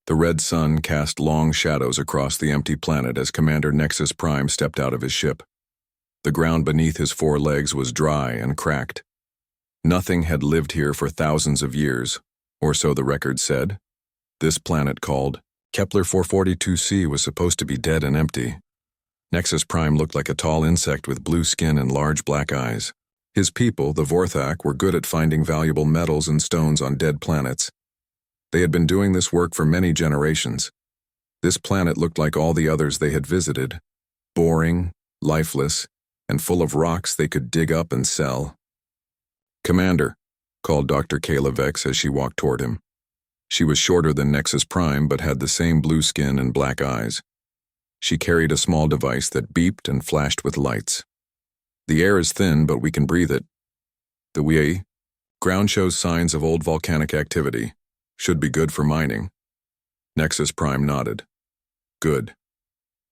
The red sun cast long shadows across the empty planet as Commander Nexus Prime stepped out of his ship. The ground beneath his four legs was dry and cracked. Nothing had lived here for thousands of years, or so the record said. This planet, called Kepler 442c, was supposed to be dead and empty. Nexus Prime looked like a tall insect with blue skin and large black eyes. His people, the Vorthak, were good at finding valuable metals and stones on dead planets. They had been doing this work for many generations. This planet looked like all the others they had visited, boring, lifeless, and full of rocks they could dig up and sell. "Commander," called Dr. Kayla Vex as she walked toward him. She was shorter than Nexus Prime but had the same blue skin and black eyes. She carried a small device that beeped and flashed with lights. "The air is thin, but we can breathe it. The ground shows signs of old volcanic activity. Should be good for mining." Nexus Prime nodded. "Good.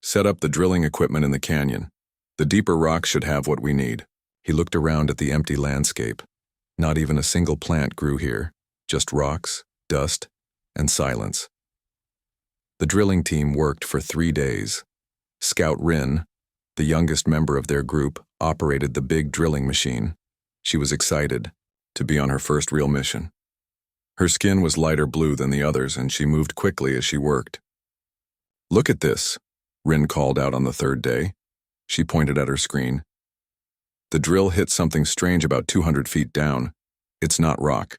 Set up the drilling equipment in the canyon. The deeper rocks should have what we need." He looked around at the empty landscape. Not even a single plant grew here, just rocks, dust, and silence. The drilling team worked for 3 days. Scout Rin, the youngest member of their group, operated the big drilling machine. She was excited to be on her first real mission. Her skin was lighter blue than the others, and she moved quickly as she worked. "Look at this," Rin called out on the third day. She pointed at her screen. The drill hit something strange about 200 feet down. It's not rock.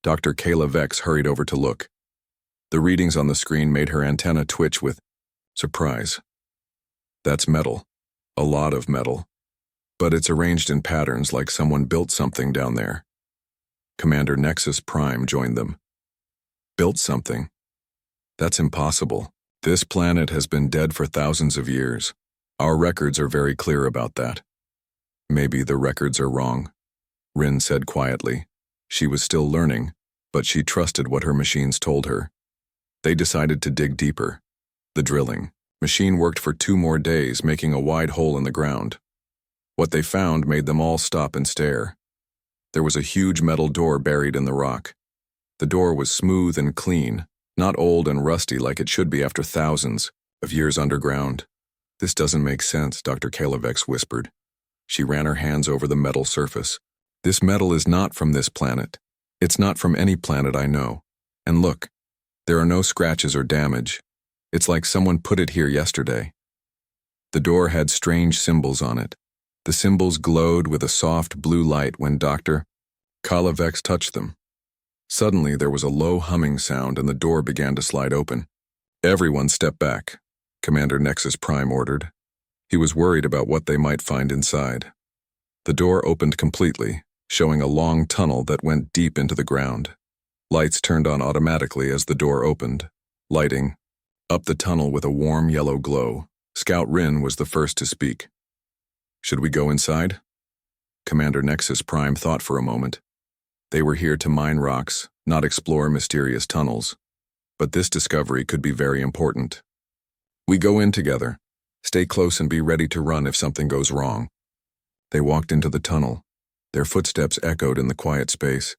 Dr. Kayla Vex hurried over to look. The readings on the screen made her antenna twitch with surprise. "That's metal. A lot of metal. But it's arranged in patterns like someone built something down there." Commander Nexus Prime joined them. "Built something? That's impossible. This planet has been dead for thousands of years. Our records are very clear about that." "Maybe the records are wrong," Rin said quietly. She was still learning, but she trusted what her machines told her. They decided to dig deeper. The drilling machine worked for 2 more days, making a wide hole in the ground. What they found made them all stop and stare. There was a huge metal door buried in the rock. The door was smooth and clean, not old and rusty like it should be after thousands of years underground. "This doesn't make sense," Dr. Kayla Vex whispered. She ran her hands over the metal surface. "This metal is not from this planet. It's not from any planet I know. And look, there are no scratches or damage. It's like someone put it here yesterday." The door had strange symbols on it. The symbols glowed with a soft blue light when Dr. Kayla Vex touched them. Suddenly there was a low humming sound and the door began to slide open. "Everyone step back," Commander Nexus Prime ordered. He was worried about what they might find inside. The door opened completely, showing a long tunnel that went deep into the ground. Lights turned on automatically as the door opened, lighting up the tunnel with a warm yellow glow. Scout Rin was the first to speak. "Should we go inside?" Commander Nexus Prime thought for a moment. They were here to mine rocks, not explore mysterious tunnels. But this discovery could be very important. "We go in together. Stay close and be ready to run if something goes wrong." They walked into the tunnel. Their footsteps echoed in the quiet space.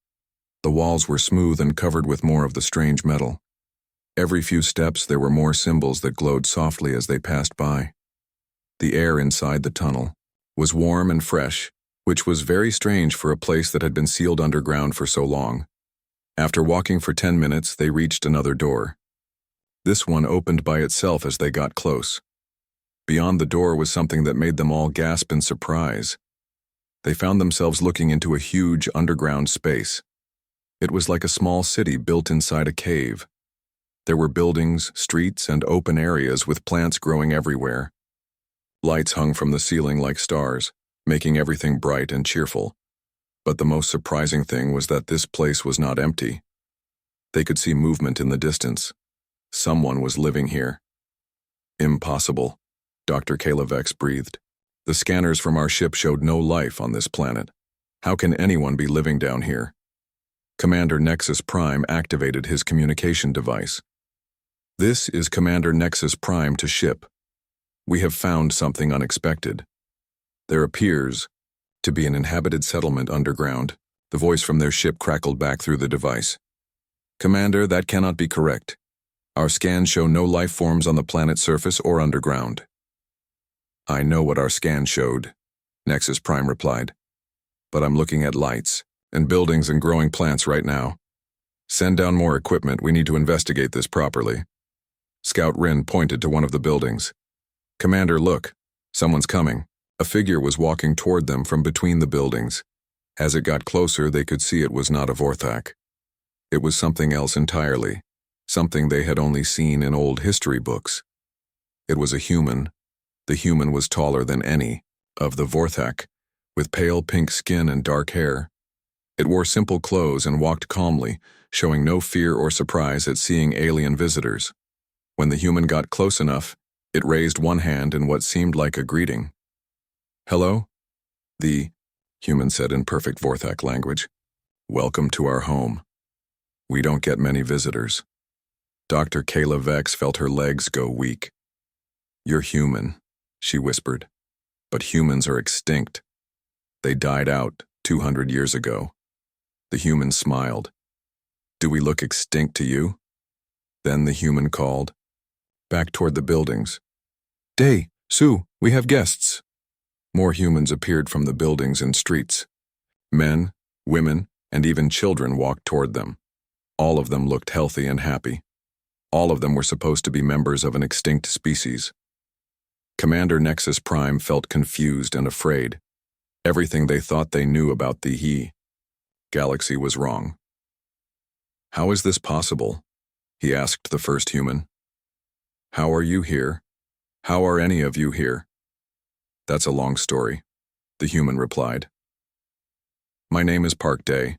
The walls were smooth and covered with more of the strange metal. Every few steps there were more symbols that glowed softly as they passed by. The air inside the tunnel was warm and fresh, which was very strange for a place that had been sealed underground for so long. After walking for 10 minutes, they reached another door. This one opened by itself as they got close. Beyond the door was something that made them all gasp in surprise. They found themselves looking into a huge underground space. It was like a small city built inside a cave. There were buildings, streets, and open areas with plants growing everywhere. Lights hung from the ceiling like stars, making everything bright and cheerful. But the most surprising thing was that this place was not empty. They could see movement in the distance. Someone was living here. "Impossible," Dr. Kayla Vex breathed. "The scanners from our ship showed no life on this planet. How can anyone be living down here?" Commander Nexus Prime activated his communication device. "This is Commander Nexus Prime to ship. We have found something unexpected. There appears to be an inhabited settlement underground." The voice from their ship crackled back through the device. "Commander, that cannot be correct. Our scans show no life forms on the planet's surface or underground. I know what our scan showed, Nexus Prime replied. But I'm looking at lights, and buildings and growing plants right now. Send down more equipment, we need to investigate this properly. Scout Rin pointed to one of the buildings. Commander, look, someone's coming. A figure was walking toward them from between the buildings. As it got closer, they could see it was not a Vorthak. It was something else entirely, something they had only seen in old history books. It was a human. The human was taller than any of the Vorthak, with pale pink skin and dark hair. It wore simple clothes and walked calmly, showing no fear or surprise at seeing alien visitors. When the human got close enough, it raised one hand in what seemed like a greeting. Hello? The human said in perfect Vorthak language. Welcome to our home. We don't get many visitors. Dr. Kayla Vex felt her legs go weak. You're human, she whispered. But humans are extinct. They died out 200 years ago. The human smiled. Do we look extinct to you? Then the human called. Back toward the buildings. Day, Sue, we have guests. More humans appeared from the buildings and streets. Men, women, and even children walked toward them. All of them looked healthy and happy. All of them were supposed to be members of an extinct species. Commander Nexus Prime felt confused and afraid. Everything they thought they knew about the galaxy was wrong. How is this possible? He asked the first human. How are you here? How are any of you here? That's a long story, the human replied. My name is Park Day.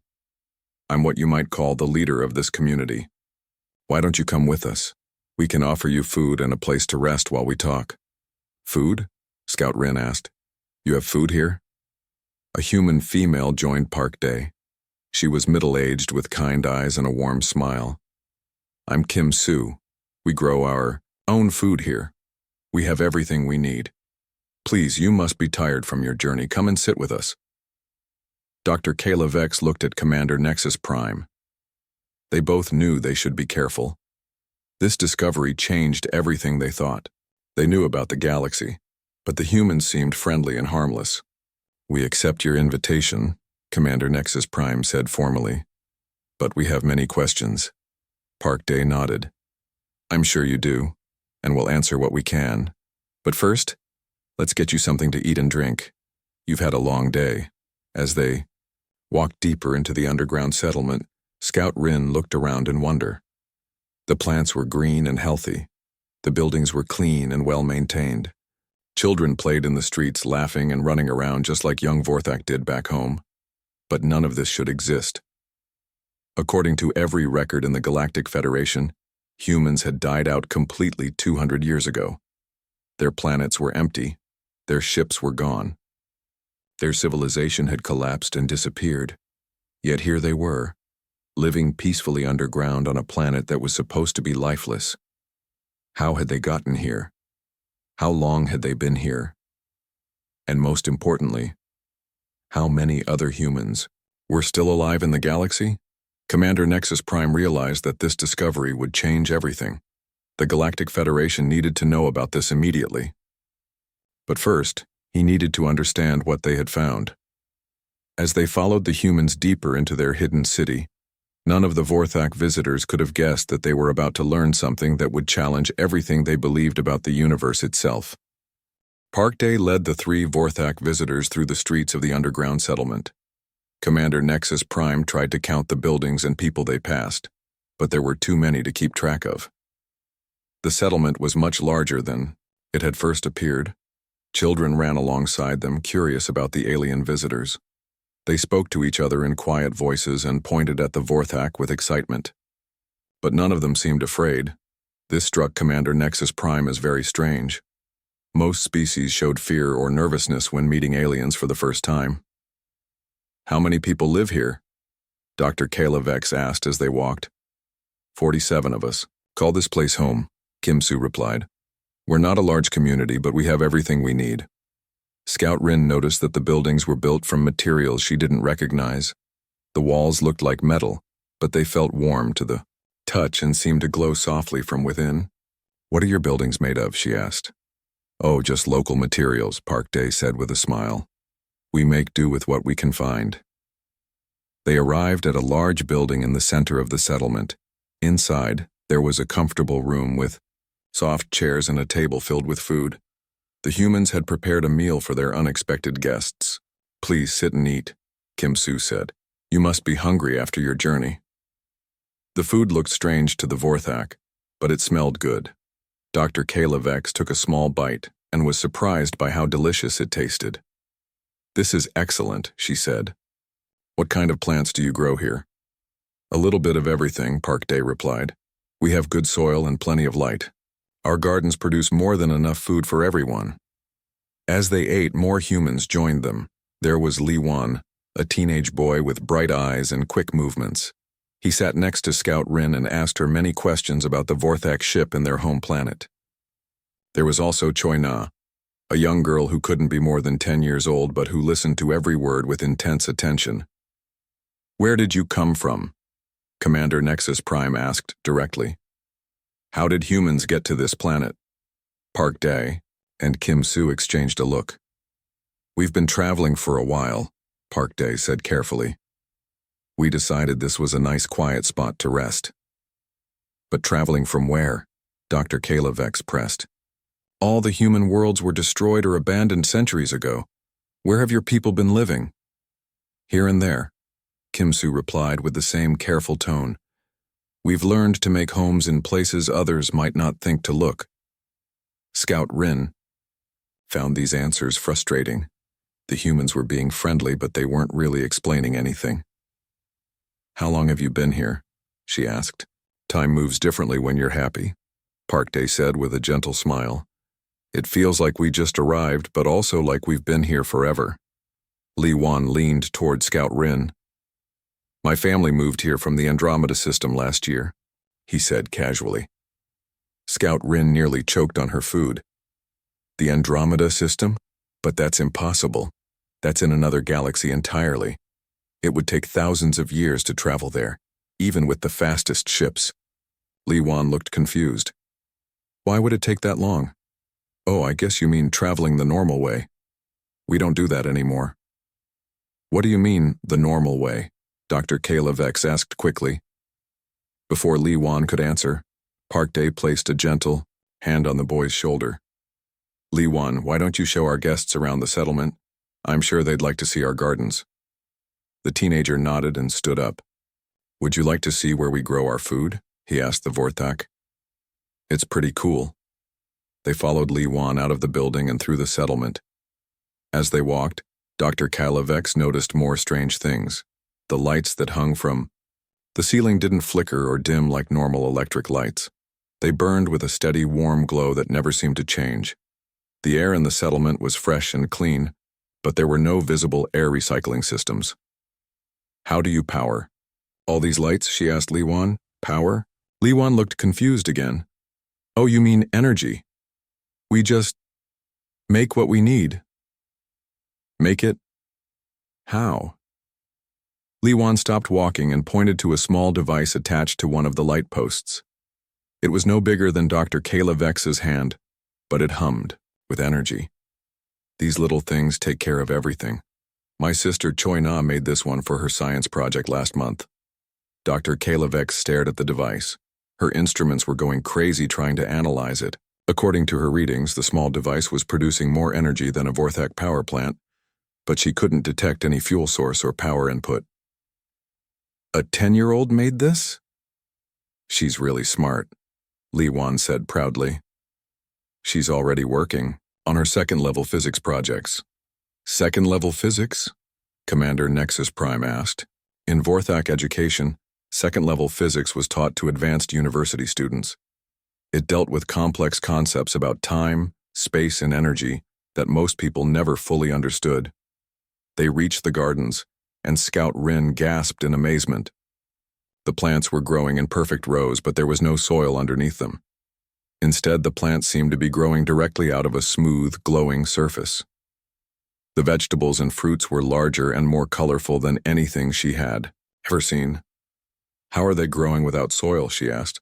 I'm what you might call the leader of this community. Why don't you come with us? We can offer you food and a place to rest while we talk. Food? Scout Rin asked. You have food here? A human female joined Park Day. She was middle-aged with kind eyes and a warm smile. I'm Kim Sue. We grow our own food here. We have everything we need. Please, you must be tired from your journey. Come and sit with us. Dr. Kayla Vex looked at Commander Nexus Prime. They both knew they should be careful. This discovery changed everything they thought. They knew about the galaxy, but the humans seemed friendly and harmless. We accept your invitation, Commander Nexus Prime said formally. But we have many questions. Park Day nodded. I'm sure you do, and we'll answer what we can. But first, let's get you something to eat and drink. You've had a long day. As they walked deeper into the underground settlement, Scout Rin looked around in wonder. The plants were green and healthy. The buildings were clean and well-maintained. Children played in the streets, laughing and running around just like young Vorthak did back home. But none of this should exist. According to every record in the Galactic Federation, humans had died out completely 200 years ago. Their planets were empty. Their ships were gone. Their civilization had collapsed and disappeared. Yet here they were, living peacefully underground on a planet that was supposed to be lifeless. How had they gotten here? How long had they been here? And most importantly, how many other humans were still alive in the galaxy? Commander Nexus Prime realized that this discovery would change everything. The Galactic Federation needed to know about this immediately. But first, he needed to understand what they had found. As they followed the humans deeper into their hidden city, none of the Vorthak visitors could have guessed that they were about to learn something that would challenge everything they believed about the universe itself. Park Day led the 3 Vorthak visitors through the streets of the underground settlement. Commander Nexus Prime tried to count the buildings and people they passed, but there were too many to keep track of. The settlement was much larger than it had first appeared. Children ran alongside them, curious about the alien visitors. They spoke to each other in quiet voices and pointed at the Vorthak with excitement. But none of them seemed afraid. This struck Commander Nexus Prime as very strange. Most species showed fear or nervousness when meeting aliens for the first time. How many people live here? Dr. Kayla Vex asked as they walked. 47 of us. Call this place home, Kim Sue replied. We're not a large community, but we have everything we need. Scout Rin noticed that the buildings were built from materials she didn't recognize. The walls looked like metal, but they felt warm to the touch and seemed to glow softly from within. "What are your buildings made of?" she asked. "Oh, just local materials," Park Day said with a smile. "We make do with what we can find." They arrived at a large building in the center of the settlement. Inside, there was a comfortable room with soft chairs and a table filled with food. The humans had prepared a meal for their unexpected guests. "Please sit and eat," Kim Soo said. "You must be hungry after your journey." The food looked strange to the Vorthak, but it smelled good. Dr. Kayla Vex took a small bite and was surprised by how delicious it tasted. "This is excellent," she said. "What kind of plants do you grow here?" "A little bit of everything," Park Day replied. "We have good soil and plenty of light. Our gardens produce more than enough food for everyone." As they ate, more humans joined them. There was Lee Wan, a teenage boy with bright eyes and quick movements. He sat next to Scout Rin and asked her many questions about the Vorthak ship and their home planet. There was also Choi Na, a young girl who couldn't be more than 10 years old but who listened to every word with intense attention. "Where did you come from?" Commander Nexus Prime asked directly. "How did humans get to this planet?" Park Day and Kim Soo exchanged a look. "We've been traveling for a while," Park Day said carefully. "We decided this was a nice quiet spot to rest." "But traveling from where?" Dr. Kayla Vex pressed. "All the human worlds were destroyed or abandoned centuries ago. Where have your people been living?" "Here and there," Kim Soo replied with the same careful tone. "We've learned to make homes in places others might not think to look." Scout Rin found these answers frustrating. The humans were being friendly, but they weren't really explaining anything. "How long have you been here?" she asked. "Time moves differently when you're happy," Park Day said with a gentle smile. "It feels like we just arrived, but also like we've been here forever." Lee Wan leaned toward Scout Rin. "My family moved here from the Andromeda system last year," he said casually. Scout Rin nearly choked on her food. "The Andromeda system? But that's impossible. That's in another galaxy entirely. It would take thousands of years to travel there, even with the fastest ships." Lee Wan looked confused. "Why would it take that long?" "Oh, I guess you mean traveling the normal way. We don't do that anymore." "What do you mean, the normal way?" Dr. Kayla Vex asked quickly. Before Lee Wan could answer, Park Day placed a gentle hand on the boy's shoulder. "Lee Wan, why don't you show our guests around the settlement? I'm sure they'd like to see our gardens." The teenager nodded and stood up. "Would you like to see where we grow our food?" he asked the Vorthak. "It's pretty cool." They followed Lee Wan out of the building and through the settlement. As they walked, Dr. Kalavex noticed more strange things. The lights that hung from the ceiling didn't flicker or dim like normal electric lights. They burned with a steady, warm glow that never seemed to change. The air in the settlement was fresh and clean, but there were no visible air recycling systems. "How do you power all these lights?" she asked Lee Wan. "Power?" Lee Wan looked confused again. "Oh, you mean energy. We just make what we need." "Make it? How?" Lee Wan stopped walking and pointed to a small device attached to one of the light posts. It was no bigger than Dr. Kayla Vex's hand, but it hummed with energy. "These little things take care of everything. My sister Choi Na made this one for her science project last month." Dr. Kayla Vex stared at the device. Her instruments were going crazy trying to analyze it. According to her readings, the small device was producing more energy than a Vorthak power plant, but she couldn't detect any fuel source or power input. "A 10-year-old made this?" "She's really smart," Lee Wan said proudly. "She's already working on her second-level physics projects." "Second-level physics?" Commander Nexus Prime asked. In Vorthak education, second-level physics was taught to advanced university students. It dealt with complex concepts about time, space, and energy that most people never fully understood. They reached the gardens, and Scout Rin gasped in amazement. The plants were growing in perfect rows, but there was no soil underneath them. Instead, the plants seemed to be growing directly out of a smooth, glowing surface. The vegetables and fruits were larger and more colorful than anything she had ever seen. How are they growing without soil, she asked.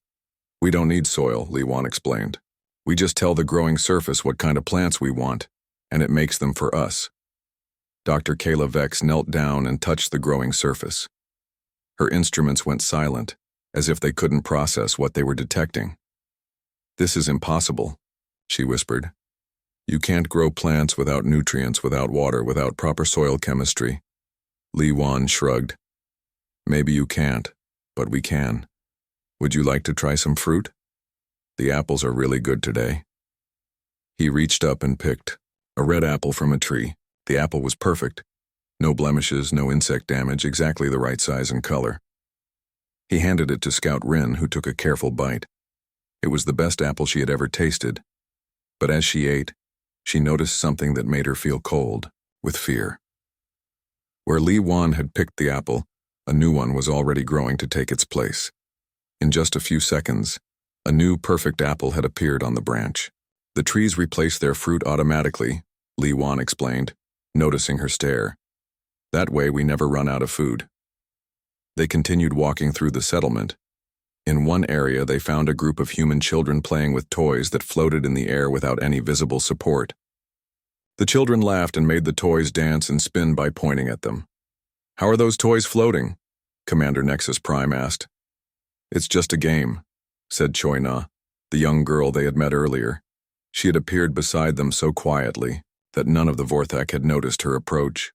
We don't need soil, Lee Wan explained. We just tell the growing surface what kind of plants we want, and it makes them for us. Dr. Kayla Vex knelt down and touched the growing surface. Her instruments went silent, as if they couldn't process what they were detecting. This is impossible, she whispered. You can't grow plants without nutrients, without water, without proper soil chemistry. Lee Wan shrugged. Maybe you can't, but we can. Would you like to try some fruit? The apples are really good today. He reached up and picked a red apple from a tree. The apple was perfect. No blemishes, no insect damage, exactly the right size and color. He handed it to Scout Rin, who took a careful bite. It was the best apple she had ever tasted. But as she ate, she noticed something that made her feel cold, with fear. Where Lee Wan had picked the apple, a new one was already growing to take its place. In just a few seconds, a new perfect apple had appeared on the branch. The trees replaced their fruit automatically, Lee Wan explained, noticing her stare. That way we never run out of food. They continued walking through the settlement. In one area they found a group of human children playing with toys that floated in the air without any visible support. The children laughed and made the toys dance and spin by pointing at them. How are those toys floating? Commander Nexus Prime asked. It's just a game, said Choi Na, the young girl they had met earlier. She had appeared beside them so quietly that none of the Vorthak had noticed her approach.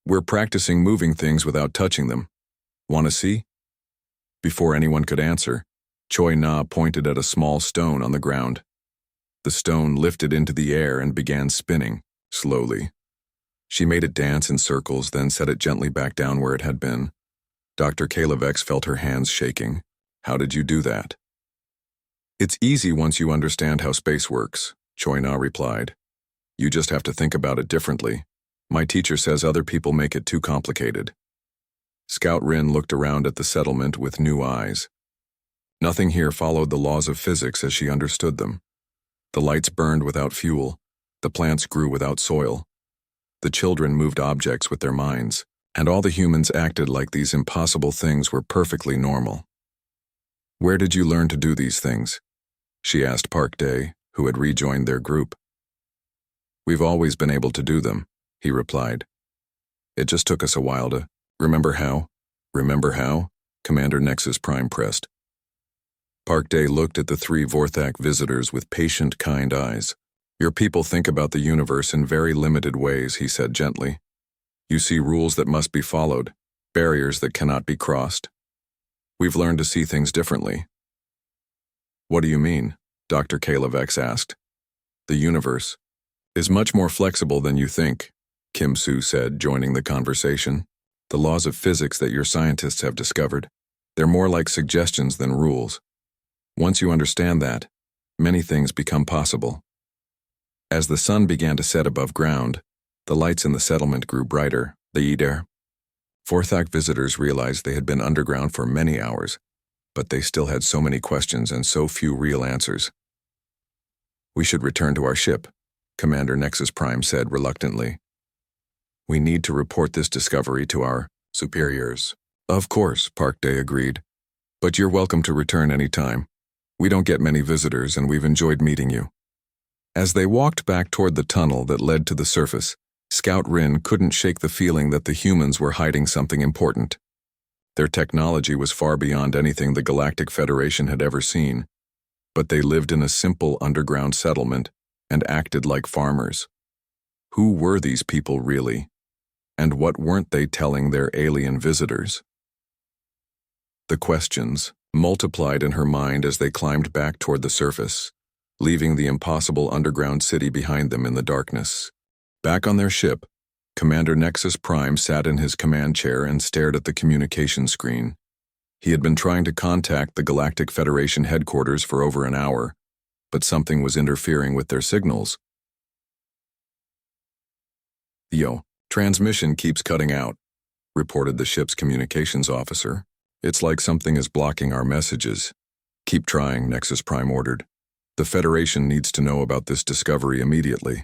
We're practicing moving things without touching them. Want to see? Before anyone could answer, Choi Na pointed at a small stone on the ground. The stone lifted into the air and began spinning, slowly. She made it dance in circles, then set it gently back down where it had been. Dr. Kayla Vex felt her hands shaking. How did you do that? It's easy once you understand how space works, Choi Na replied. You just have to think about it differently. My teacher says other people make it too complicated. Scout Rin looked around at the settlement with new eyes. Nothing here followed the laws of physics as she understood them. The lights burned without fuel. The plants grew without soil. The children moved objects with their minds, and all the humans acted like these impossible things were perfectly normal. Where did you learn to do these things? She asked Park Day, who had rejoined their group. We've always been able to do them, he replied. It just took us a while to remember how? Remember how? Commander Nexus Prime pressed. Park Day looked at the three Vorthak visitors with patient, kind eyes. Your people think about the universe in very limited ways, he said gently. You see rules that must be followed, barriers that cannot be crossed. We've learned to see things differently. What do you mean? Dr. Kayla Vex asked. The universe is much more flexible than you think, Kim Soo said, joining the conversation. The laws of physics that your scientists have discovered, they're more like suggestions than rules. Once you understand that, many things become possible. As the sun began to set above ground, the lights in the settlement grew brighter. Vorthak visitors realized they had been underground for many hours, but they still had so many questions and so few real answers. We should return to our ship, Commander Nexus Prime said reluctantly. We need to report this discovery to our superiors. Of course, Park Day agreed. But you're welcome to return any time. We don't get many visitors and we've enjoyed meeting you. As they walked back toward the tunnel that led to the surface, Scout Rin couldn't shake the feeling that the humans were hiding something important. Their technology was far beyond anything the Galactic Federation had ever seen, but they lived in a simple underground settlement and acted like farmers. Who were these people really? And what weren't they telling their alien visitors? The questions multiplied in her mind as they climbed back toward the surface, leaving the impossible underground city behind them in the darkness. Back on their ship, Commander Nexus Prime sat in his command chair and stared at the communication screen. He had been trying to contact the Galactic Federation headquarters for over an hour, but something was interfering with their signals. Transmission keeps cutting out, reported the ship's communications officer. It's like something is blocking our messages. Keep trying, Nexus Prime ordered. The Federation needs to know about this discovery immediately.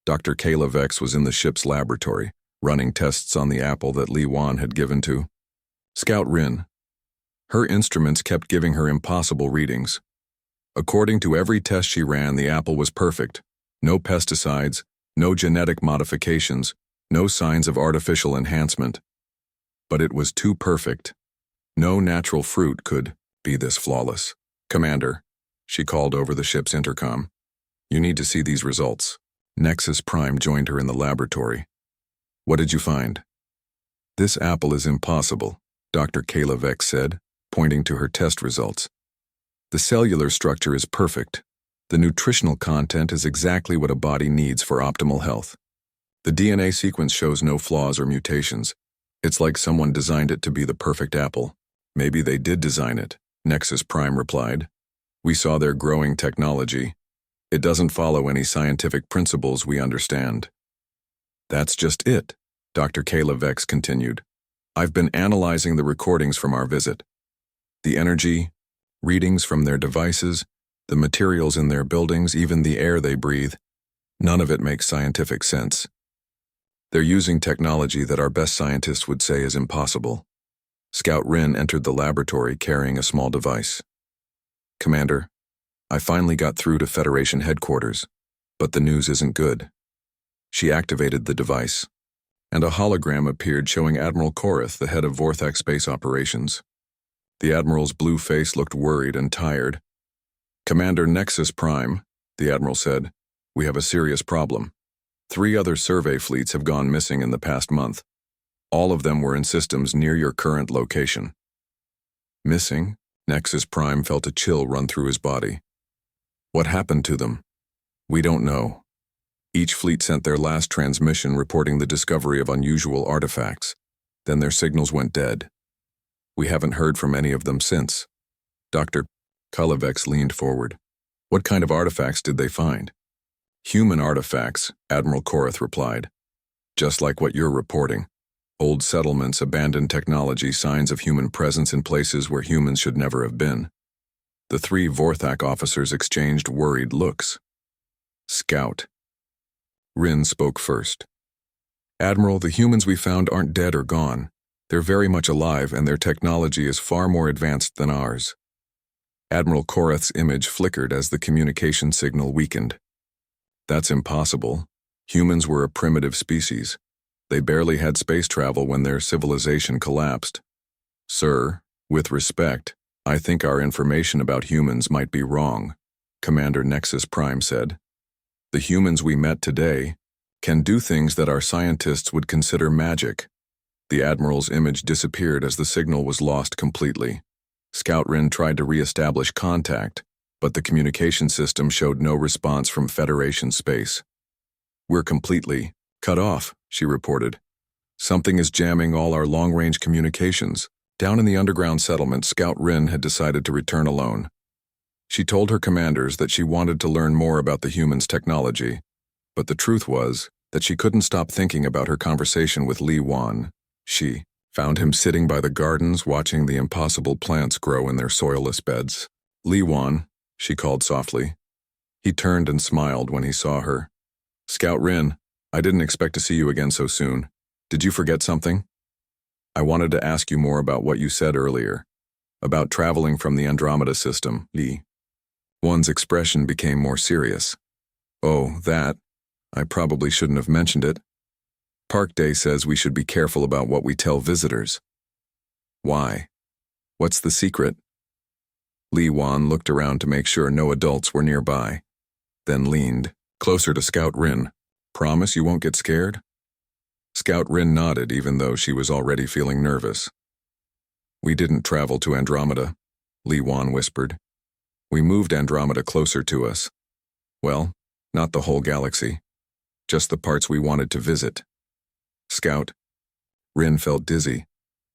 Dr. Kayla Vex was in the ship's laboratory, running tests on the apple that Lee Wan had given to Scout Rin. Her instruments kept giving her impossible readings. According to every test she ran, the apple was perfect. No pesticides, no genetic modifications, no signs of artificial enhancement. But it was too perfect. No natural fruit could be this flawless. "Commander," she called over the ship's intercom. "You need to see these results." Nexus Prime joined her in the laboratory. "What did you find?" "This apple is impossible," Dr. Kayla Vex said, pointing to her test results. "The cellular structure is perfect. The nutritional content is exactly what a body needs for optimal health. The DNA sequence shows no flaws or mutations. It's like someone designed it to be the perfect apple." "Maybe they did design it," Nexus Prime replied. "We saw their growing technology. It doesn't follow any scientific principles we understand." "That's just it," Dr. Kayla Vex continued. "I've been analyzing the recordings from our visit. The energy, readings from their devices, the materials in their buildings, even the air they breathe. None of it makes scientific sense. They're using technology that our best scientists would say is impossible." Scout Rin entered the laboratory carrying a small device. "Commander, I finally got through to Federation headquarters, but the news isn't good." She activated the device, and a hologram appeared showing Admiral Korath, the head of Vorthak Space Operations. The Admiral's blue face looked worried and tired. "Commander Nexus Prime," the Admiral said, "we have a serious problem. 3 other survey fleets have gone missing in the past month. All of them were in systems near your current location." "Missing?" Nexus Prime felt a chill run through his body. "What happened to them?" "We don't know. Each fleet sent their last transmission reporting the discovery of unusual artifacts. Then their signals went dead. We haven't heard from any of them since." Dr. Kalavex leaned forward. "What kind of artifacts did they find?" "Human artifacts," Admiral Korath replied. "Just like what you're reporting. Old settlements, abandoned technology, signs of human presence in places where humans should never have been." The 3 Vorthak officers exchanged worried looks. "Scout." Rin spoke first. "Admiral, the humans we found aren't dead or gone. They're very much alive, and their technology is far more advanced than ours." Admiral Korath's image flickered as the communication signal weakened. "That's impossible. Humans were a primitive species. They barely had space travel when their civilization collapsed." "Sir, with respect, I think our information about humans might be wrong," Commander Nexus Prime said. "The humans we met today can do things that our scientists would consider magic." The Admiral's image disappeared as the signal was lost completely. Scout Rin tried to re-establish contact, but the communication system showed no response from Federation space. "We're completely cut off," she reported. "Something is jamming all our long-range communications." Down in the underground settlement, Scout Rin had decided to return alone. She told her commanders that she wanted to learn more about the humans' technology, but the truth was that she couldn't stop thinking about her conversation with Li Wan. She found him sitting by the gardens watching the impossible plants grow in their soilless beds. "Li Wan," she called softly. He turned and smiled when he saw her. "Scout Rin, I didn't expect to see you again so soon. Did you forget something?" "I wanted to ask you more about what you said earlier, about traveling from the Andromeda system." Li Wan's expression became more serious. "Oh, that. I probably shouldn't have mentioned it. Park Day says we should be careful about what we tell visitors." "Why? What's the secret?" Li Wan looked around to make sure no adults were nearby, then leaned closer to Scout Rin. "Promise you won't get scared?" Scout Rin nodded, even though she was already feeling nervous. "We didn't travel to Andromeda," Li Wan whispered. "We moved Andromeda closer to us. Well, not the whole galaxy, just the parts we wanted to visit." "Scout." Rin felt dizzy.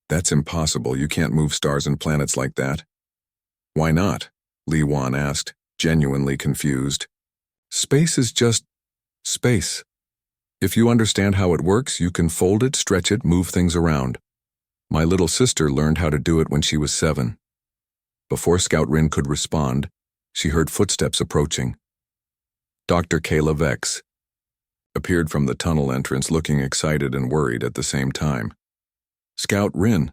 "That's impossible. You can't move stars and planets like that." "Why not?" Li Wan asked, genuinely confused. "Space is just space. If you understand how it works, you can fold it, stretch it, move things around. My little sister learned how to do it when she was 7. Before Scout Rin could respond, she heard footsteps approaching. Dr. Kayla Vex appeared from the tunnel entrance, looking excited and worried at the same time. "Scout Rin,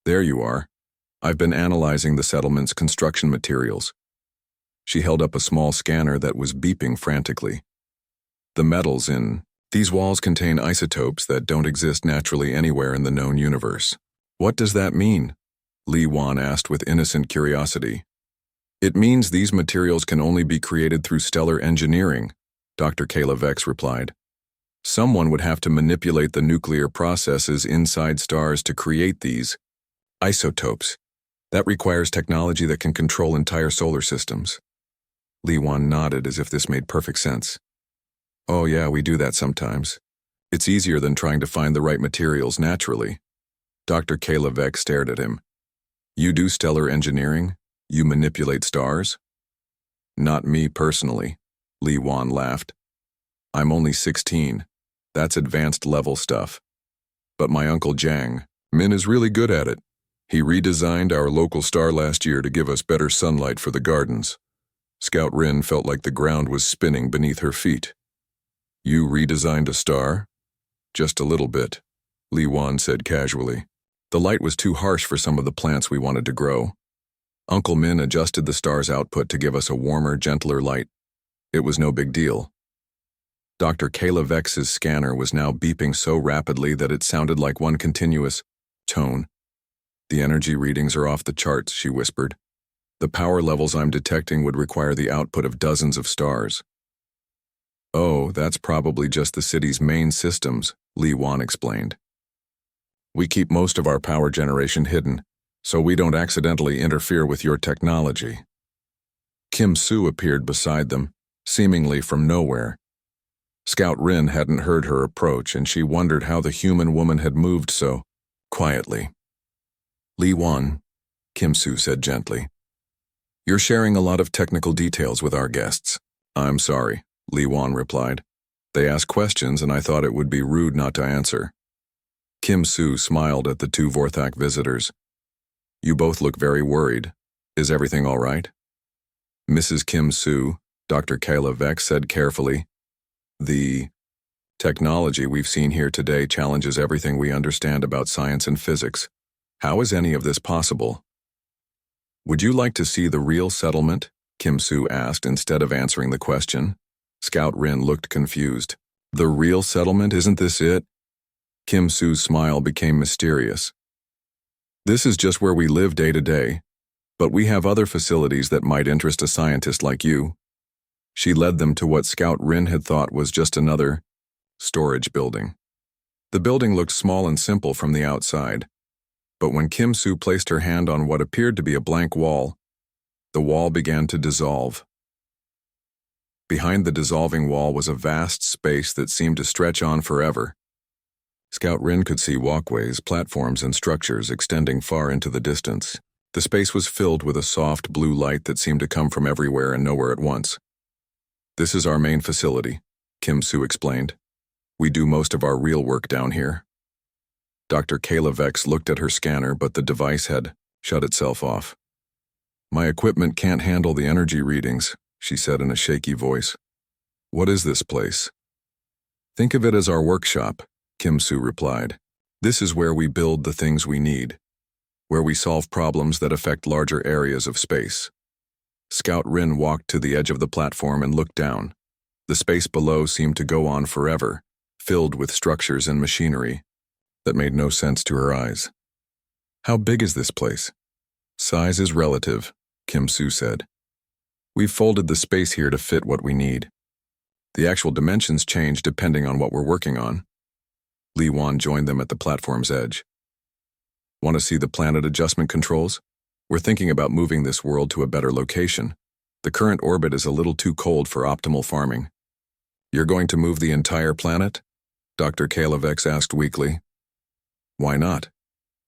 there you are. I've been analyzing the settlement's construction materials. She held up a small scanner that was beeping frantically. The metals in these walls contain isotopes that don't exist naturally anywhere in the known universe. What does that mean? Li Wan asked with innocent curiosity. It means these materials can only be created through stellar engineering, Dr. Kayla Vex replied. Someone would have to manipulate the nuclear processes inside stars to create these isotopes. That requires technology that can control entire solar systems. Li Wan nodded as if this made perfect sense. Oh yeah, we do that sometimes. It's easier than trying to find the right materials naturally. Dr. Kayla Vex stared at him. You do stellar engineering? You manipulate stars? Not me personally, Li Wan laughed. I'm only 16. That's advanced level stuff. But my uncle Jiang, Min is really good at it. He redesigned our local star last year to give us better sunlight for the gardens. Scout Rin felt like the ground was spinning beneath her feet. You redesigned a star? Just a little bit, Li Wan said casually. The light was too harsh for some of the plants we wanted to grow. Uncle Min adjusted the star's output to give us a warmer, gentler light. It was no big deal. Dr. Kayla Vex's scanner was now beeping so rapidly that it sounded like one continuous tone. The energy readings are off the charts, she whispered. The power levels I'm detecting would require the output of dozens of stars. Oh, that's probably just the city's main systems, Li Wan explained. We keep most of our power generation hidden, so we don't accidentally interfere with your technology. Kim Su appeared beside them, seemingly from nowhere. Scout Rin hadn't heard her approach, and she wondered how the human woman had moved so quietly. Li Wan, Kim Su said gently. You're sharing a lot of technical details with our guests. I'm sorry, Li Wan replied. They asked questions and I thought it would be rude not to answer. Kim Su smiled at the two Vorthak visitors. You both look very worried. Is everything all right? Mrs. Kim Su, Dr. Kayla Vex said carefully. The technology we've seen here today challenges everything we understand about science and physics. How is any of this possible? Would you like to see the real settlement? Kim Su asked instead of answering the question. Scout Rin looked confused. The real settlement, isn't this it? Kim Su's smile became mysterious. This is just where we live day to day, but we have other facilities that might interest a scientist like you. She led them to what Scout Rin had thought was just another storage building. The building looked small and simple from the outside, but when Kim Su placed her hand on what appeared to be a blank wall, the wall began to dissolve. Behind the dissolving wall was a vast space that seemed to stretch on forever. Scout Rin could see walkways, platforms, and structures extending far into the distance. The space was filled with a soft blue light that seemed to come from everywhere and nowhere at once. This is our main facility, Kim Su explained. We do most of our real work down here. Dr. Kayla Vex looked at her scanner, but the device had shut itself off. My equipment can't handle the energy readings, she said in a shaky voice. What is this place? Think of it as our workshop, Kim Su replied. This is where we build the things we need, where we solve problems that affect larger areas of space. Scout Rin walked to the edge of the platform and looked down. The space below seemed to go on forever, filled with structures and machinery that made no sense to her eyes. How big is this place? Size is relative, Kim Su said. We've folded the space here to fit what we need. The actual dimensions change depending on what we're working on. Li Wan joined them at the platform's edge. Want to see the planet adjustment controls? We're thinking about moving this world to a better location. The current orbit is a little too cold for optimal farming. You're going to move the entire planet? Dr. Kayla Vex asked weakly. Why not?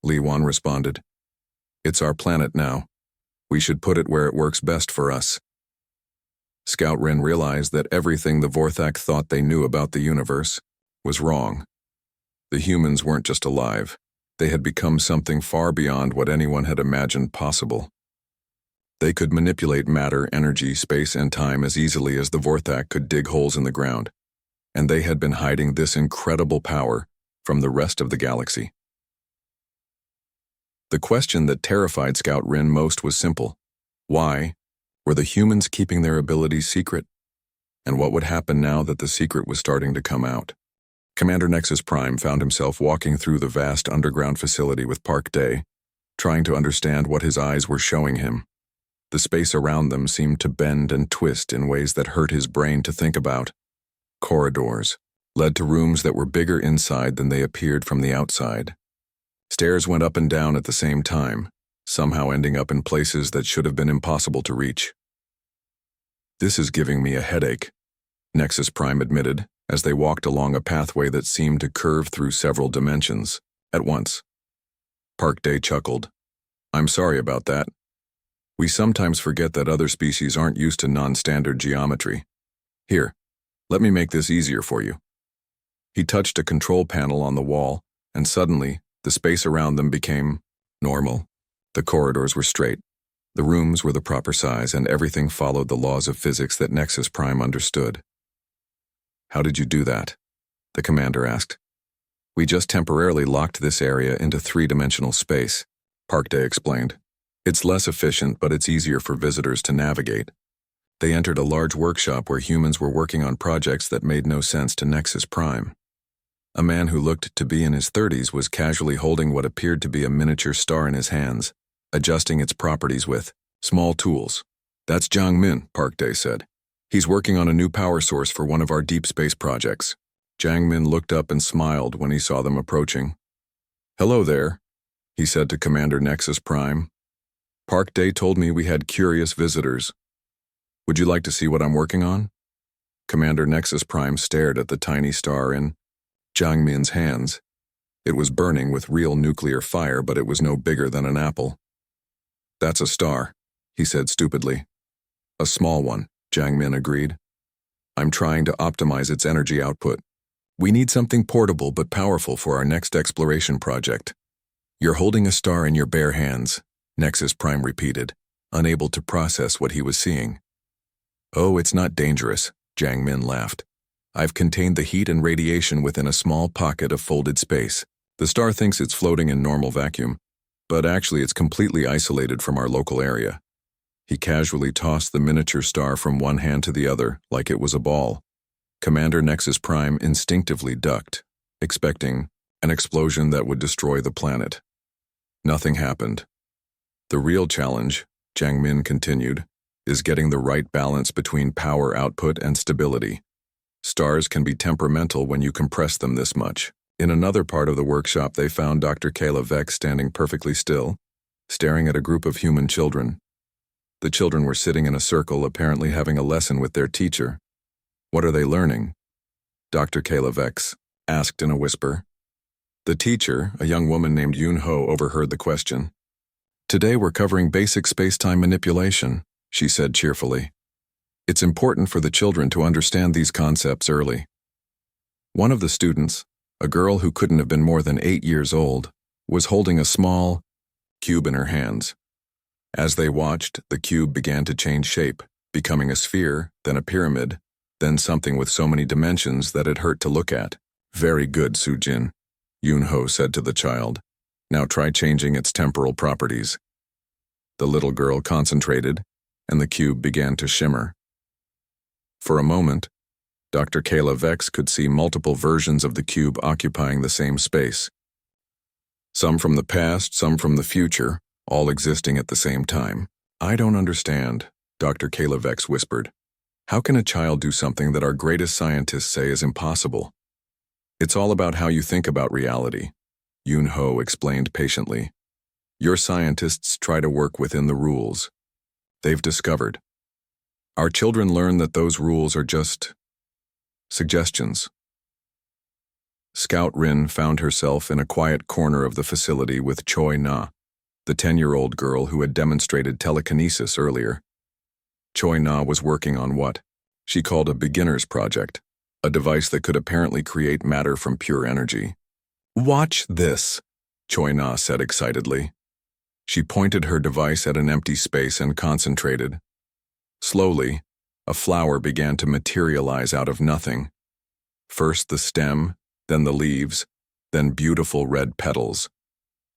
Li Wan responded. It's our planet now. We should put it where it works best for us. Scout Rin realized that everything the Vorthak thought they knew about the universe was wrong. The humans weren't just alive. They had become something far beyond what anyone had imagined possible. They could manipulate matter, energy, space, and time as easily as the Vorthak could dig holes in the ground, and they had been hiding this incredible power from the rest of the galaxy. The question that terrified Scout Rin most was simple. Why? Were the humans keeping their abilities secret? And what would happen now that the secret was starting to come out? Commander Nexus Prime found himself walking through the vast underground facility with Park Day, trying to understand what his eyes were showing him. The space around them seemed to bend and twist in ways that hurt his brain to think about. Corridors led to rooms that were bigger inside than they appeared from the outside. Stairs went up and down at the same time, somehow ending up in places that should have been impossible to reach. "This is giving me a headache," Nexus Prime admitted, as they walked along a pathway that seemed to curve through several dimensions at once. Park Day chuckled. "I'm sorry about that. We sometimes forget that other species aren't used to non-standard geometry. Here, let me make this easier for you." He touched a control panel on the wall, and suddenly, the space around them became normal. The corridors were straight. The rooms were the proper size, and everything followed the laws of physics that Nexus Prime understood. "How did you do that?" the commander asked. "We just temporarily locked this area into three-dimensional space," Park Day explained. "It's less efficient, but it's easier for visitors to navigate." They entered a large workshop where humans were working on projects that made no sense to Nexus Prime. A man who looked to be in his 30s was casually holding what appeared to be a miniature star in his hands, adjusting its properties with small tools. "That's Jiang Min," Park Day said. "He's working on a new power source for one of our deep space projects." Jiang Min looked up and smiled when he saw them approaching. "Hello there," he said to Commander Nexus Prime. "Park Day told me we had curious visitors. Would you like to see what I'm working on?" Commander Nexus Prime stared at the tiny star in Jiang Min's hands. It was burning with real nuclear fire, but it was no bigger than an apple. "That's a star," he said stupidly. "A small one," Jiang Min agreed. "I'm trying to optimize its energy output. We need something portable but powerful for our next exploration project." "You're holding a star in your bare hands," Nexus Prime repeated, unable to process what he was seeing. "Oh, it's not dangerous," Jiang Min laughed. "I've contained the heat and radiation within a small pocket of folded space. The star thinks it's floating in normal vacuum, but actually it's completely isolated from our local area." He casually tossed the miniature star from one hand to the other like it was a ball. Commander Nexus Prime instinctively ducked, expecting an explosion that would destroy the planet. Nothing happened. "The real challenge," Jiang Min continued, "is getting the right balance between power output and stability. Stars can be temperamental when you compress them this much." In another part of the workshop, they found Dr. Kayla Vex standing perfectly still, staring at a group of human children. The children were sitting in a circle, apparently having a lesson with their teacher. "What are they learning?" Dr. Kayla Vex asked in a whisper. The teacher, a young woman named Yun Ho, overheard the question. "Today we're covering basic space-time manipulation," she said cheerfully. "It's important for the children to understand these concepts early." One of the students, a girl who couldn't have been more than 8 years old, was holding a small cube in her hands. As they watched, the cube began to change shape, becoming a sphere, then a pyramid, then something with so many dimensions that it hurt to look at. "Very good, Sujin," Yun Ho said to the child. "Now try changing its temporal properties." The little girl concentrated, and the cube began to shimmer. For a moment, Dr. Kayla Vex could see multiple versions of the cube occupying the same space. Some from the past, some from the future, all existing at the same time. "I don't understand," Dr. Kayla Vex whispered. "How can a child do something that our greatest scientists say is impossible?" "It's all about how you think about reality," Yun Ho explained patiently. "Your scientists try to work within the rules they've discovered. Our children learn that those rules are just suggestions." Scout Rin found herself in a quiet corner of the facility with Choi Na, the 10-year-old girl who had demonstrated telekinesis earlier. Choi Na was working on what she called a beginner's project, a device that could apparently create matter from pure energy. "Watch this," Choi Na said excitedly. She pointed her device at an empty space and concentrated. Slowly, a flower began to materialize out of nothing. First the stem, then the leaves, then beautiful red petals.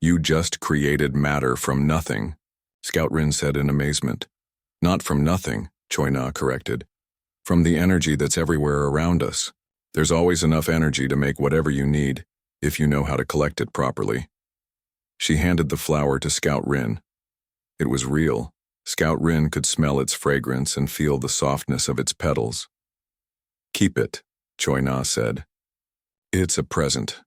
You just created matter from nothing, Scout Rin said in amazement. Not from nothing, Choi Na corrected. From the energy that's everywhere around us. There's always enough energy to make whatever you need, if you know how to collect it properly. She handed the flower to Scout Rin. It was real. Scout Rin could smell its fragrance and feel the softness of its petals. Keep it, Choi Na said. It's a present.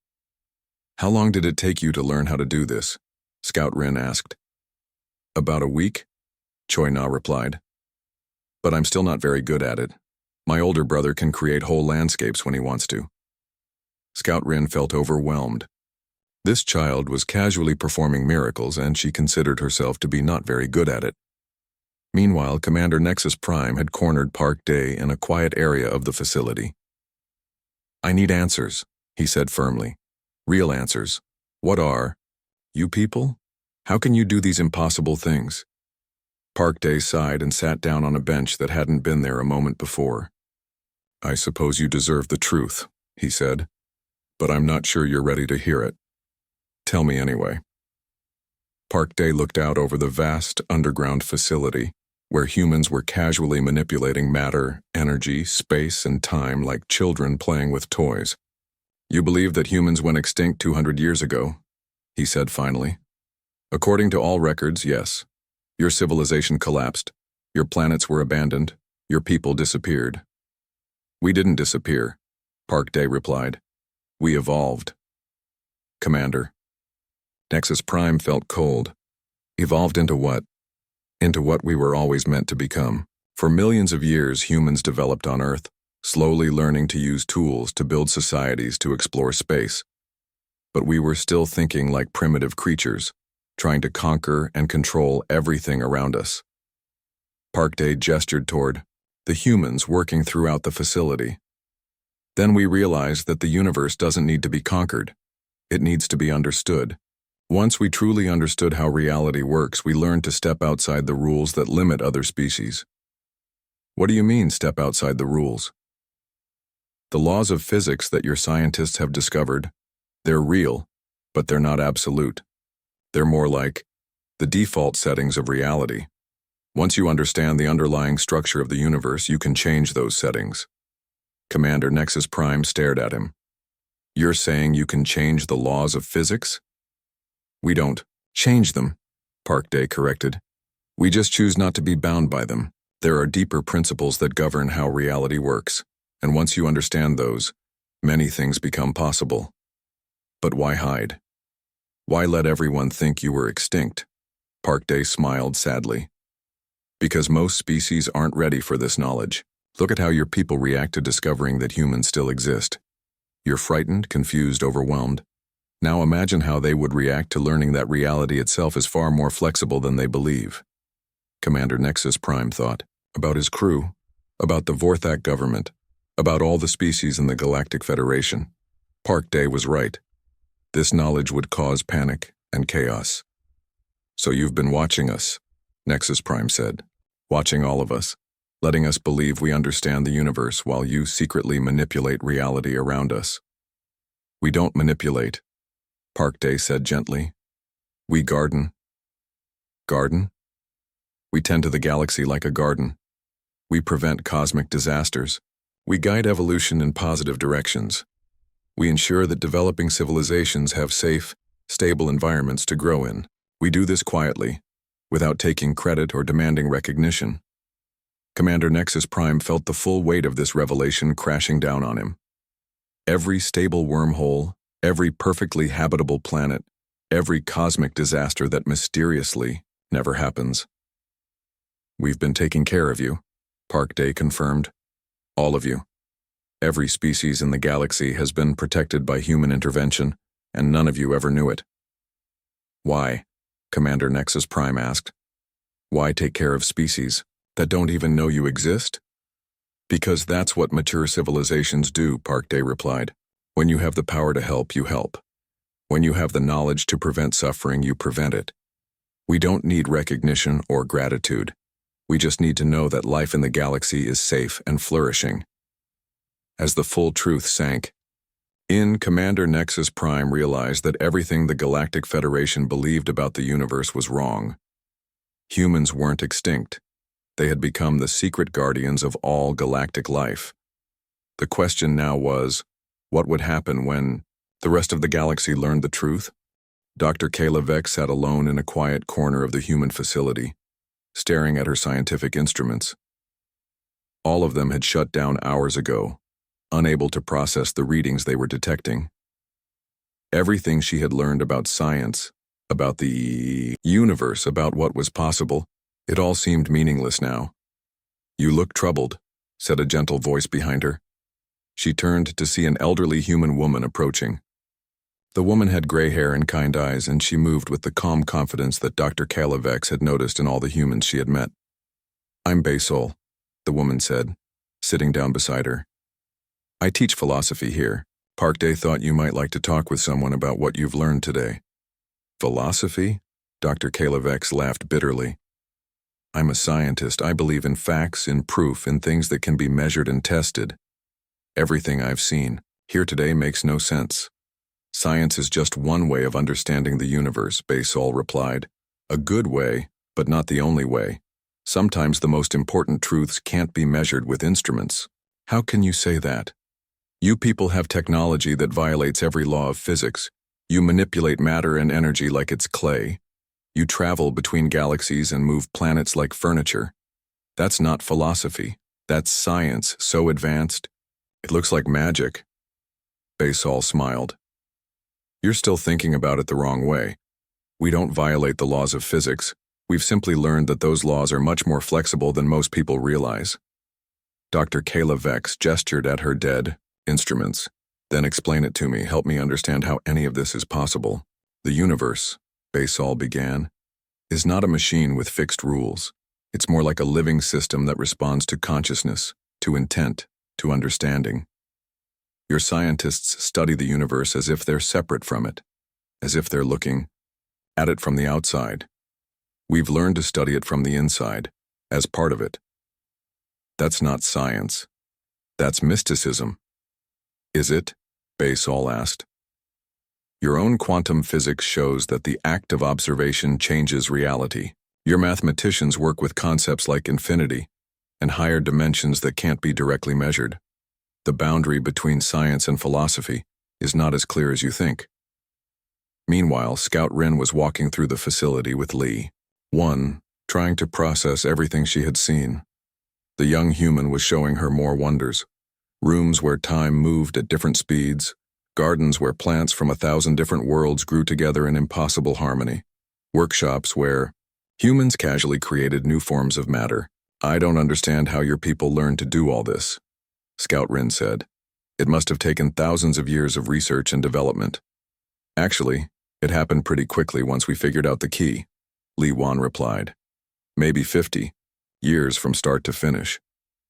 How long did it take you to learn how to do this? Scout Rin asked. About a week, Choi Na replied. But I'm still not very good at it. My older brother can create whole landscapes when he wants to. Scout Rin felt overwhelmed. This child was casually performing miracles, and she considered herself to be not very good at it. Meanwhile, Commander Nexus Prime had cornered Park Day in a quiet area of the facility. I need answers, he said firmly. Real answers. What are you people? How can you do these impossible things? Park Day sighed and sat down on a bench that hadn't been there a moment before. I suppose you deserve the truth, he said, but I'm not sure you're ready to hear it. Tell me anyway. Park Day looked out over the vast underground facility, where humans were casually manipulating matter, energy, space, and time like children playing with toys. You believe that humans went extinct 200 years ago, he said finally. According to all records, yes. Your civilization collapsed, your planets were abandoned, your people disappeared. We didn't disappear, Park Day replied. We evolved. Commander. Nexus Prime felt cold. Evolved into what? Into what we were always meant to become. For millions of years, humans developed on Earth, slowly learning to use tools to build societies to explore space. But we were still thinking like primitive creatures, trying to conquer and control everything around us. Park Day gestured toward the humans working throughout the facility. Then we realized that the universe doesn't need to be conquered. It needs to be understood. Once we truly understood how reality works, we learned to step outside the rules that limit other species. What do you mean, step outside the rules? The laws of physics that your scientists have discovered, they're real, but they're not absolute. They're more like the default settings of reality. Once you understand the underlying structure of the universe, you can change those settings. Commander Nexus Prime stared at him. You're saying you can change the laws of physics? We don't change them, Park Day corrected. We just choose not to be bound by them. There are deeper principles that govern how reality works, and once you understand those, many things become possible. But why hide? Why let everyone think you were extinct? Park Day smiled sadly. Because most species aren't ready for this knowledge. Look at how your people react to discovering that humans still exist. You're frightened, confused, overwhelmed. Now imagine how they would react to learning that reality itself is far more flexible than they believe. Commander Nexus Prime thought about his crew, about the Vorthak government, about all the species in the Galactic Federation. Park Day was right. This knowledge would cause panic and chaos. So you've been watching us, Nexus Prime said. Watching all of us, letting us believe we understand the universe while you secretly manipulate reality around us. We don't manipulate, Park Day said gently. We garden. Garden? We tend to the galaxy like a garden. We prevent cosmic disasters. We guide evolution in positive directions. We ensure that developing civilizations have safe, stable environments to grow in. We do this quietly, without taking credit or demanding recognition. Commander Nexus Prime felt the full weight of this revelation crashing down on him. Every stable wormhole, every perfectly habitable planet, every cosmic disaster that mysteriously never happens. We've been taking care of you, Park Day confirmed. All of you. Every species in the galaxy has been protected by human intervention, and none of you ever knew it. Why? Commander Nexus Prime asked. Why take care of species that don't even know you exist? Because that's what mature civilizations do, Park Day replied. When you have the power to help, you help. When you have the knowledge to prevent suffering, you prevent it. We don't need recognition or gratitude. We just need to know that life in the galaxy is safe and flourishing. As the full truth sank Commander Nexus Prime realized that everything the Galactic Federation believed about the universe was wrong. Humans weren't extinct. They had become the secret guardians of all galactic life. The question now was, what would happen when the rest of the galaxy learned the truth? Dr. Kayla Vex sat alone in a quiet corner of the human facility, staring at her scientific instruments. All of them had shut down hours ago, unable to process the readings they were detecting. Everything she had learned about science, about the universe, about what was possible, it all seemed meaningless now. "You look troubled," said a gentle voice behind her. She turned to see an elderly human woman approaching. The woman had gray hair and kind eyes, and she moved with the calm confidence that Dr. Kayla Vex had noticed in all the humans she had met. "I'm Basol," the woman said, sitting down beside her. "I teach philosophy here. Park Day thought you might like to talk with someone about what you've learned today." "Philosophy?" Dr. Kayla Vex laughed bitterly. "I'm a scientist. I believe in facts, in proof, in things that can be measured and tested. Everything I've seen here today makes no sense. Science is just one way of understanding the universe," Basol replied. "A good way, but not the only way. Sometimes the most important truths can't be measured with instruments." "How can you say that? You people have technology that violates every law of physics. You manipulate matter and energy like it's clay. You travel between galaxies and move planets like furniture. That's not philosophy. That's science so advanced. It looks like magic." Basol smiled. "You're still thinking about it the wrong way. We don't violate the laws of physics. We've simply learned that those laws are much more flexible than most people realize." Dr. Kayla Vex gestured at her dead instruments. "Then explain it to me. Help me understand how any of this is possible." "The universe," Basol began, "is not a machine with fixed rules. It's more like a living system that responds to consciousness, to intent, to understanding. Your scientists study the universe as if they're separate from it, as if they're looking at it from the outside. We've learned to study it from the inside, as part of it. That's not science. That's mysticism." "Is it?" Basol asked. "Your own quantum physics shows that the act of observation changes reality. Your mathematicians work with concepts like infinity and higher dimensions that can't be directly measured. The boundary between science and philosophy is not as clear as you think." Meanwhile, Scout Rin was walking through the facility with Lee. One, trying to process everything she had seen. The young human was showing her more wonders. Rooms where time moved at different speeds, gardens where plants from 1,000 different worlds grew together in impossible harmony, workshops where humans casually created new forms of matter. "I don't understand how your people learned to do all this," Scout Rin said. "It must have taken thousands of years of research and development." "Actually, it happened pretty quickly once we figured out the key," Li Wan replied. "Maybe 50 years from start to finish."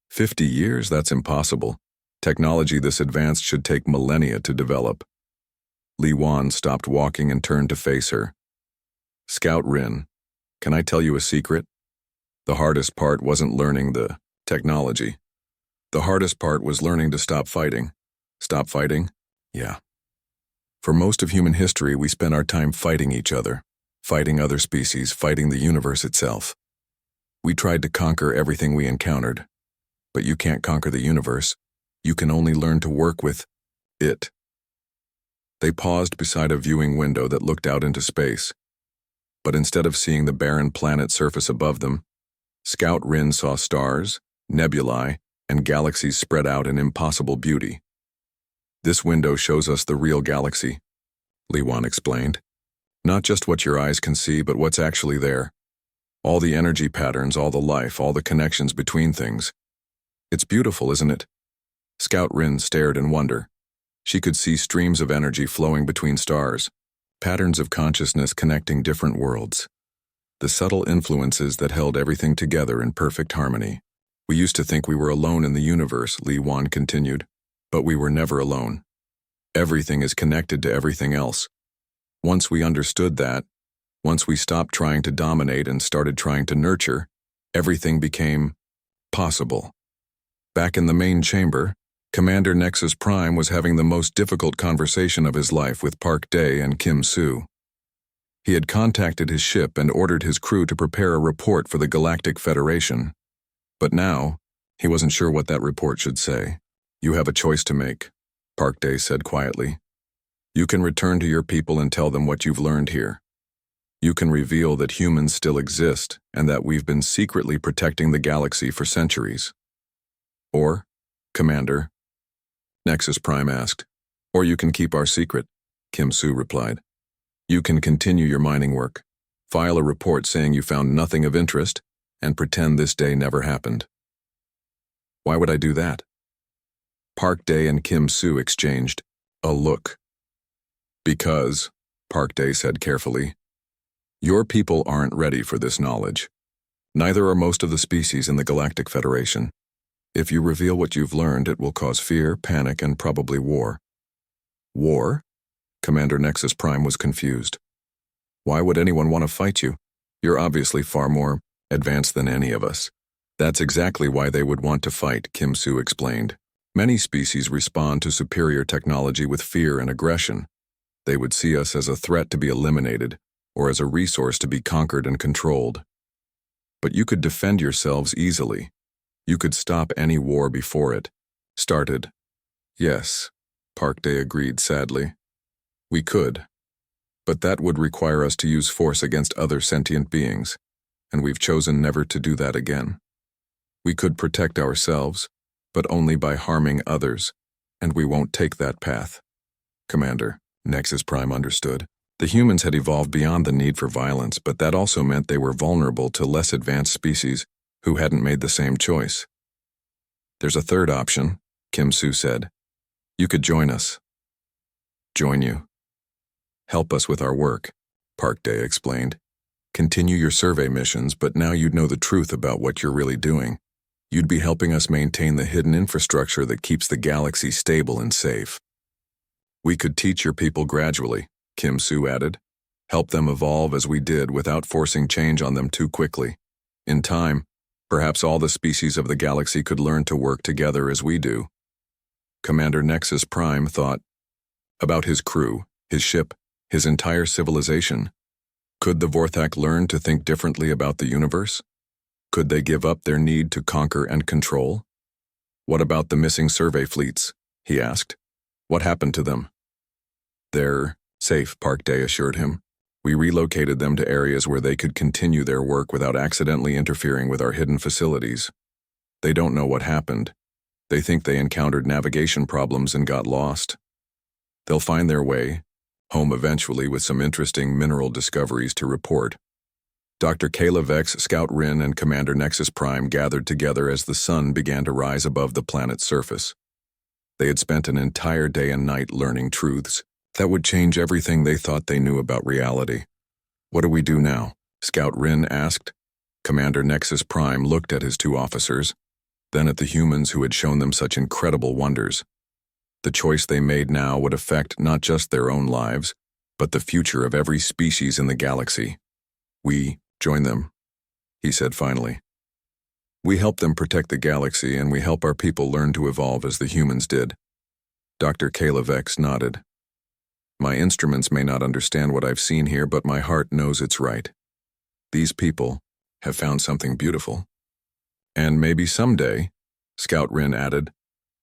50 years? That's impossible. Technology this advanced should take millennia to develop. Li Wan stopped walking and turned to face her. "Scout Rin, can I tell you a secret? The hardest part wasn't learning the technology. The hardest part was learning to stop fighting." "Stop fighting?" "Yeah. For most of human history, we spent our time fighting each other, fighting other species, fighting the universe itself. We tried to conquer everything we encountered. But you can't conquer the universe. You can only learn to work with it." They paused beside a viewing window that looked out into space. But instead of seeing the barren planet surface above them, Scout Rin saw stars, nebulae, and galaxies spread out in impossible beauty. "This window shows us the real galaxy," Li Wan explained. "Not just what your eyes can see, but what's actually there. All the energy patterns, all the life, all the connections between things. It's beautiful, isn't it?" Scout Rin stared in wonder. She could see streams of energy flowing between stars, patterns of consciousness connecting different worlds. The subtle influences that held everything together in perfect harmony. "We used to think we were alone in the universe," Li Wan continued, "but we were never alone. Everything is connected to everything else. Once we understood that, once we stopped trying to dominate and started trying to nurture, everything became possible." Back in the main chamber, Commander Nexus Prime was having the most difficult conversation of his life with Park Dae and Kim Soo. He had contacted his ship and ordered his crew to prepare a report for the Galactic Federation. But now, he wasn't sure what that report should say. "You have a choice to make," Park Dae said quietly. "You can return to your people and tell them what you've learned here. You can reveal that humans still exist and that we've been secretly protecting the galaxy for centuries. Or, Commander," Nexus Prime asked. "Or you can keep our secret," Kim Soo replied. "You can continue your mining work, file a report saying you found nothing of interest, and pretend this day never happened." "Why would I do that?" Park Dae and Kim Soo exchanged a look. "Because," Park Dae said carefully, "your people aren't ready for this knowledge. Neither are most of the species in the Galactic Federation. If you reveal what you've learned, it will cause fear, panic, and probably war." "War?" Commander Nexus Prime was confused. "Why would anyone want to fight you? You're obviously far more advanced than any of us." "That's exactly why they would want to fight," Kim Soo explained. "Many species respond to superior technology with fear and aggression. They would see us as a threat to be eliminated, or as a resource to be conquered and controlled. But you could defend yourselves easily. You could stop any war before it started." "Yes," Park Dae agreed sadly. "We could. But that would require us to use force against other sentient beings, and we've chosen never to do that again. We could protect ourselves, but only by harming others, and we won't take that path." "Commander," Nexus Prime understood. The humans had evolved beyond the need for violence, but that also meant they were vulnerable to less advanced species who hadn't made the same choice. "There's a third option," Kim Soo said. "You could join us." "Join you?" "Help us with our work," Park Dae explained. "Continue your survey missions, but now you'd know the truth about what you're really doing. You'd be helping us maintain the hidden infrastructure that keeps the galaxy stable and safe." "We could teach your people gradually," Kim Soo added. "Help them evolve as we did without forcing change on them too quickly. In time, perhaps all the species of the galaxy could learn to work together as we do." Commander Nexus Prime thought about his crew, his ship, his entire civilization. Could the Vorthak learn to think differently about the universe? Could they give up their need to conquer and control? "What about the missing survey fleets?" he asked. "What happened to them?" "They're safe," Park Dae assured him. "We relocated them to areas where they could continue their work without accidentally interfering with our hidden facilities. They don't know what happened. They think they encountered navigation problems and got lost. They'll find their way home eventually with some interesting mineral discoveries to report." Dr. Kayla Vex, Scout Rin, and Commander Nexus Prime gathered together as the sun began to rise above the planet's surface. They had spent an entire day and night learning truths that would change everything they thought they knew about reality. "What do we do now?" Scout Rin asked. Commander Nexus Prime looked at his two officers, then at the humans who had shown them such incredible wonders. The choice they made now would affect not just their own lives, but the future of every species in the galaxy. "We join them," he said finally. "We help them protect the galaxy, and we help our people learn to evolve as the humans did." Dr. Kayla Vex nodded. "My instruments may not understand what I've seen here, but my heart knows it's right. These people have found something beautiful. And maybe someday," Scout Rin added,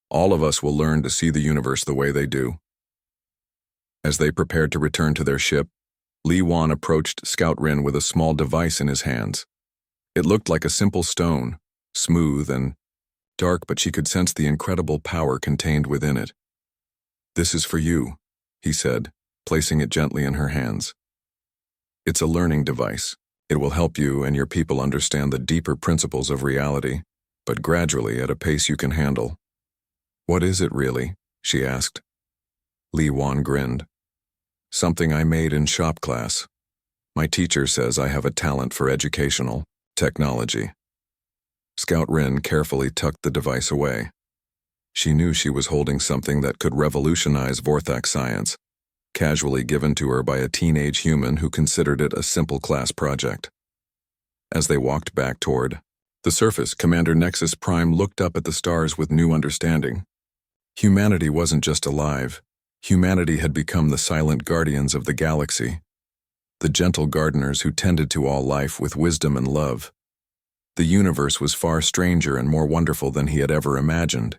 "all of us will learn to see the universe the way they do." As they prepared to return to their ship, Li Wan approached Scout Rin with a small device in his hands. It looked like a simple stone, smooth and dark, but she could sense the incredible power contained within it. "This is for you," he said, placing it gently in her hands. "It's a learning device. It will help you and your people understand the deeper principles of reality, but gradually at a pace you can handle." "What is it really?" she asked. Li Wan grinned. "Something I made in shop class. My teacher says I have a talent for educational technology." Scout Rin carefully tucked the device away. She knew she was holding something that could revolutionize Vorthak science, casually given to her by a teenage human who considered it a simple class project. As they walked back toward the surface, Commander Nexus Prime looked up at the stars with new understanding. Humanity wasn't just alive. Humanity had become the silent guardians of the galaxy, the gentle gardeners who tended to all life with wisdom and love. The universe was far stranger and more wonderful than he had ever imagined.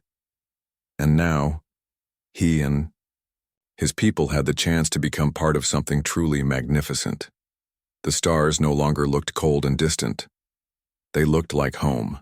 And now, he and his people had the chance to become part of something truly magnificent. The stars no longer looked cold and distant. They looked like home.